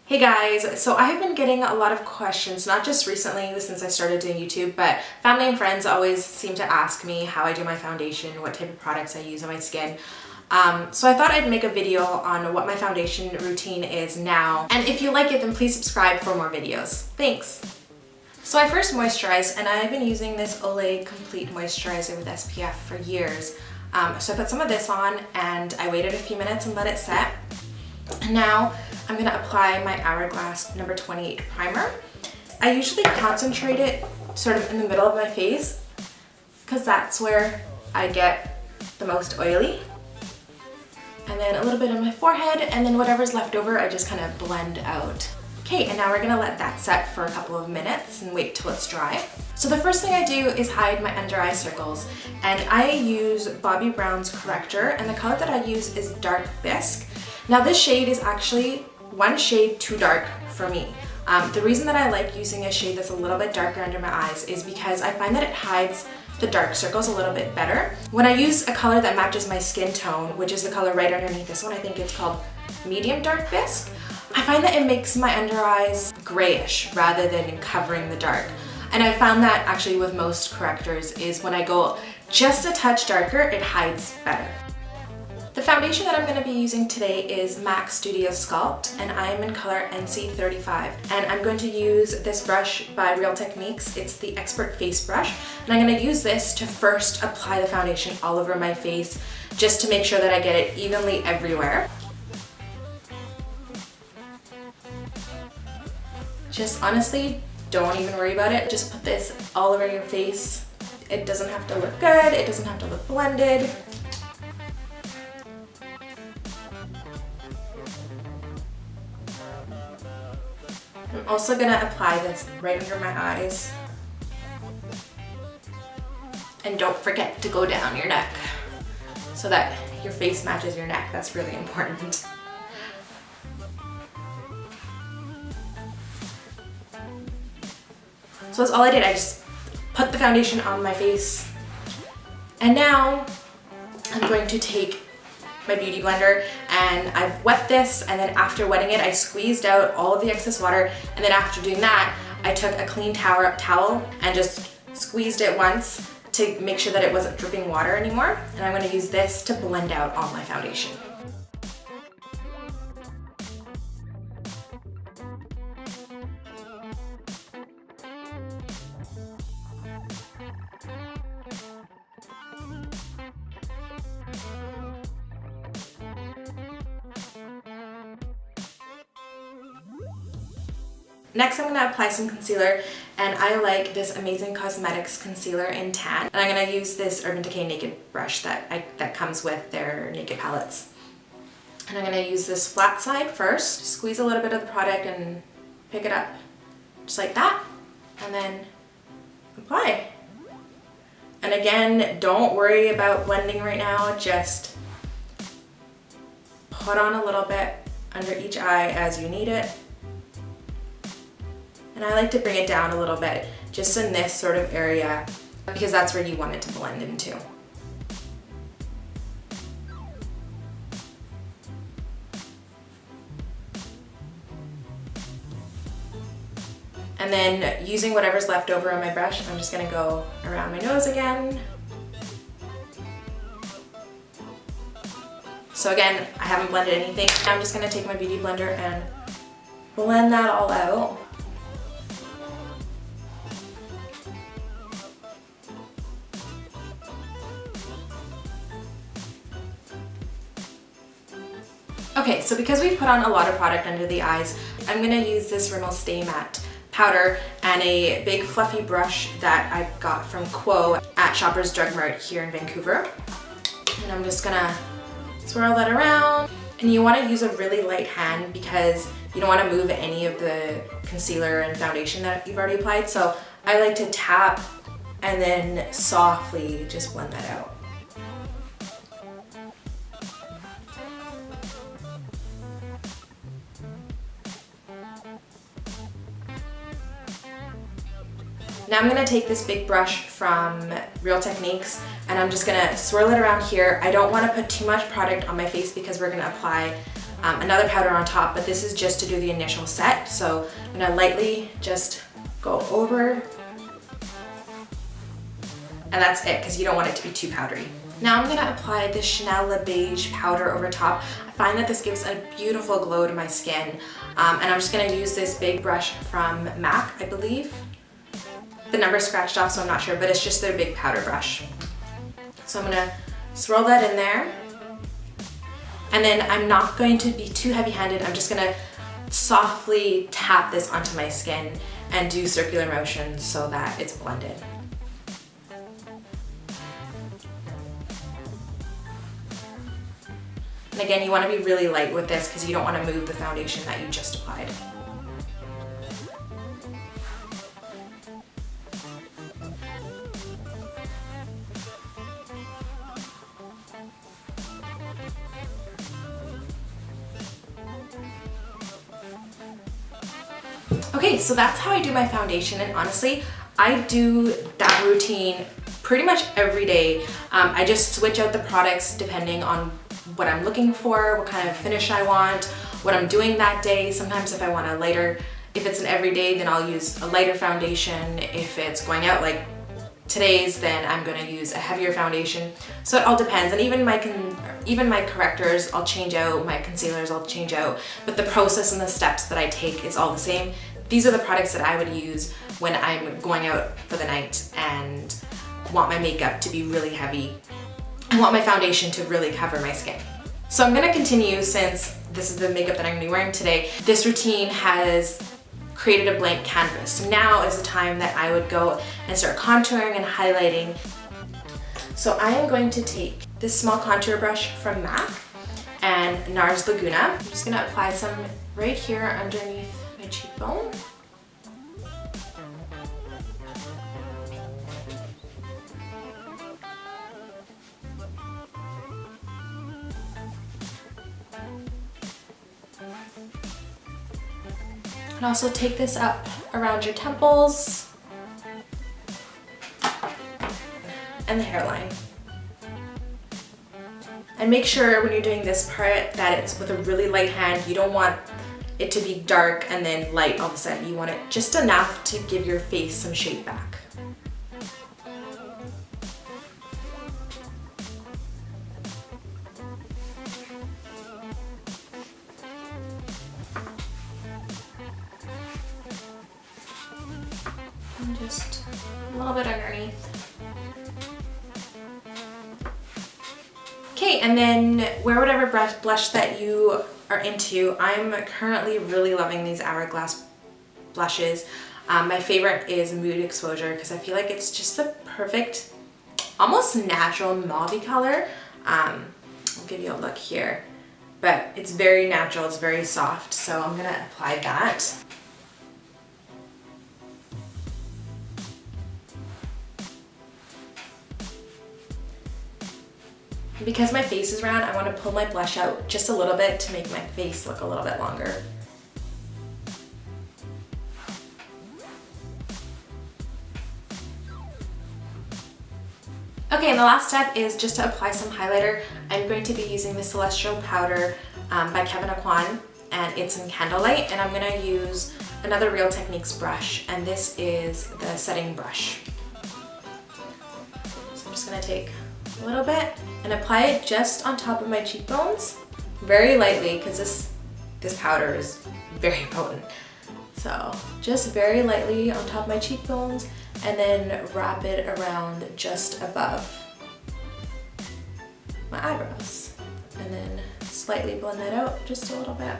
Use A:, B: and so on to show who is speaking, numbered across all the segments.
A: Hey guys, so I have been getting a lot of questions, not just recently since I started doing YouTube, but family and friends always seem to ask me how I do my foundation, what type of products I use on my skin. So I thought I'd make a video on what my foundation routine is now. And if you like it, then please subscribe for more videos. Thanks. So I first moisturize, and I've been using this Olay Complete Moisturizer with SPF for years. So I put some of this on and I waited a few minutes and let it set. And now I'm gonna apply my Hourglass number 28 primer. I usually concentrate it sort of in the middle of my face because that's where I get the most oily. And then a little bit on my forehead, and then whatever's left over I just kind of blend out. Okay, and now we're gonna let that set for a couple of minutes and wait till it's dry. So the first thing I do is hide my under eye circles, and I use Bobbi Brown's Corrector, and the color that I use is Dark Bisque. Now this shade is actually one shade too dark for me. The reason that I like using a shade that's a little bit darker under my eyes is because I find that it hides the dark circles a little bit better. When I use a color that matches my skin tone, which is the color right underneath this one, I think it's called Medium Dark Bisque, I find that it makes my under eyes grayish rather than covering the dark. And I found that actually with most correctors is when I go just a touch darker, it hides better. The foundation that I'm going to be using today is MAC Studio Sculpt, and I am in color NC35. And I'm going to use this brush by Real Techniques. It's the Expert Face Brush. And I'm going to use this to first apply the foundation all over my face, just to make sure that I get it evenly everywhere. Just honestly, don't even worry about it. Just put this all over your face. It doesn't have to look good. It doesn't have to look blended. I'm also gonna apply this right under my eyes. And don't forget to go down your neck so that your face matches your neck. That's really important. So that's all I did. I just put the foundation on my face. And now I'm going to take my beauty blender, and I've wet this, and then after wetting it I squeezed out all of the excess water, and then after doing that I took a clean towel and just squeezed it once to make sure that it wasn't dripping water anymore, and I'm going to use this to blend out all my foundation. Next, I'm going to apply some concealer, and I like this Amazing Cosmetics concealer in tan. And I'm going to use this Urban Decay Naked brush that comes with their Naked palettes. And I'm going to use this flat side first, squeeze a little bit of the product and pick it up just like that, and then apply. And again, don't worry about blending right now, just put on a little bit under each eye as you need it. And I like to bring it down a little bit, just in this sort of area, because that's where you want it to blend into. And then using whatever's left over on my brush, I'm just gonna go around my nose again. So again, I haven't blended anything. I'm just gonna take my beauty blender and blend that all out. Okay, so because we put on a lot of product under the eyes, I'm gonna use this Rimmel Stay Matte powder and a big fluffy brush that I got from Quo at Shoppers Drug Mart here in Vancouver. And I'm just gonna swirl that around. And you wanna use a really light hand because you don't wanna move any of the concealer and foundation that you've already applied. So I like to tap and then softly just blend that out. Now I'm going to take this big brush from Real Techniques, and I'm just going to swirl it around here. I don't want to put too much product on my face because we're going to apply another powder on top, but this is just to do the initial set. So I'm gonna lightly just go over, and that's it, because you don't want it to be too powdery. Now I'm gonna apply the Chanel Le Beige powder over top. I find that this gives a beautiful glow to my skin, and I'm just gonna use this big brush from MAC, I believe. The number scratched off, so I'm not sure, but it's just their big powder brush. So I'm gonna swirl that in there. And then I'm not going to be too heavy-handed. I'm just gonna softly tap this onto my skin and do circular motions so that it's blended. And again, you wanna be really light with this because you don't wanna move the foundation that you just applied. Okay, so that's how I do my foundation, and honestly, I do that routine pretty much every day. I just switch out the products depending on what I'm looking for, what kind of finish I want, what I'm doing that day. Sometimes if I want a lighter, if it's an everyday, then I'll use a lighter foundation. If it's going out like today's, then I'm gonna use a heavier foundation. So it all depends, and even my correctors I'll change out, my concealers I'll change out, but the process and the steps that I take is all the same. These are the products that I would use when I'm going out for the night and want my makeup to be really heavy. I want my foundation to really cover my skin. So I'm gonna continue, since this is the makeup that I'm gonna be wearing today. This routine has created a blank canvas. So now is the time that I would go and start contouring and highlighting. So I am going to take this small contour brush from MAC and Nars Laguna. I'm just gonna apply some right here underneath my cheekbone. And also take this up around your temples and the hairline. And make sure when you're doing this part that it's with a really light hand. You don't want it to be dark and then light all of a sudden. You want it just enough to give your face some shape back. And just a little bit underneath. Okay, and then wear whatever blush that you are into. I'm currently really loving these Hourglass blushes. My favorite is Mood Exposure because I feel like it's just the perfect, almost natural mauve color. I'll give you a look here, but it's very natural, it's very soft, so I'm gonna apply that. Because my face is round, I want to pull my blush out just a little bit to make my face look a little bit longer. Okay, and the last step is just to apply some highlighter. I'm going to be using the Celestial Powder by Kevyn Aucoin, and it's in Candlelight, and I'm going to use another Real Techniques brush, and this is the setting brush. So I'm just going to take a little bit and apply it just on top of my cheekbones, very lightly, because this powder is very potent. So just very lightly on top of my cheekbones, and then wrap it around just above my eyebrows, and then slightly blend that out just a little bit.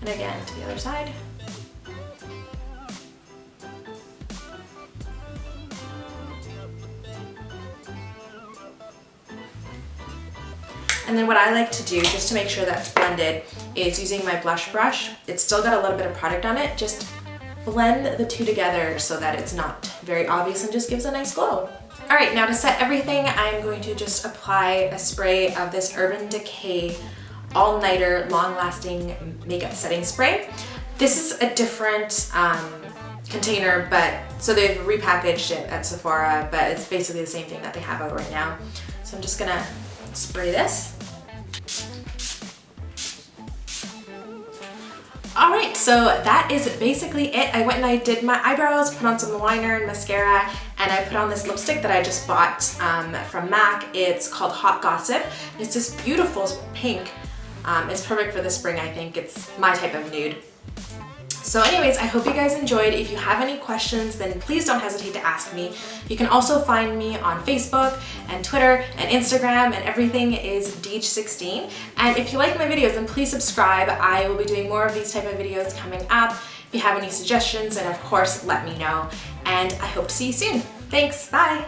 A: And again to the other side. And then what I like to do, just to make sure that's blended, is using my blush brush. It's still got a little bit of product on it. Just blend the two together so that it's not very obvious and just gives a nice glow. All right, now to set everything, I'm going to just apply a spray of this Urban Decay All-Nighter Long-Lasting Makeup Setting Spray. This is a different container, but so they've repackaged it at Sephora, but it's basically the same thing that they have out right now. So I'm just gonna spray this. Alright, so that is basically it. I went and I did my eyebrows, put on some liner and mascara, and I put on this lipstick that I just bought from MAC. It's called Hot Gossip. It's this beautiful pink. It's perfect for the spring, I think. It's my type of nude. So anyways, I hope you guys enjoyed. If you have any questions, then please don't hesitate to ask me. You can also find me on Facebook and Twitter and Instagram, and everything is Deej16. And if you like my videos, then please subscribe. I will be doing more of these type of videos coming up. If you have any suggestions, then of course, let me know. And I hope to see you soon. Thanks, bye.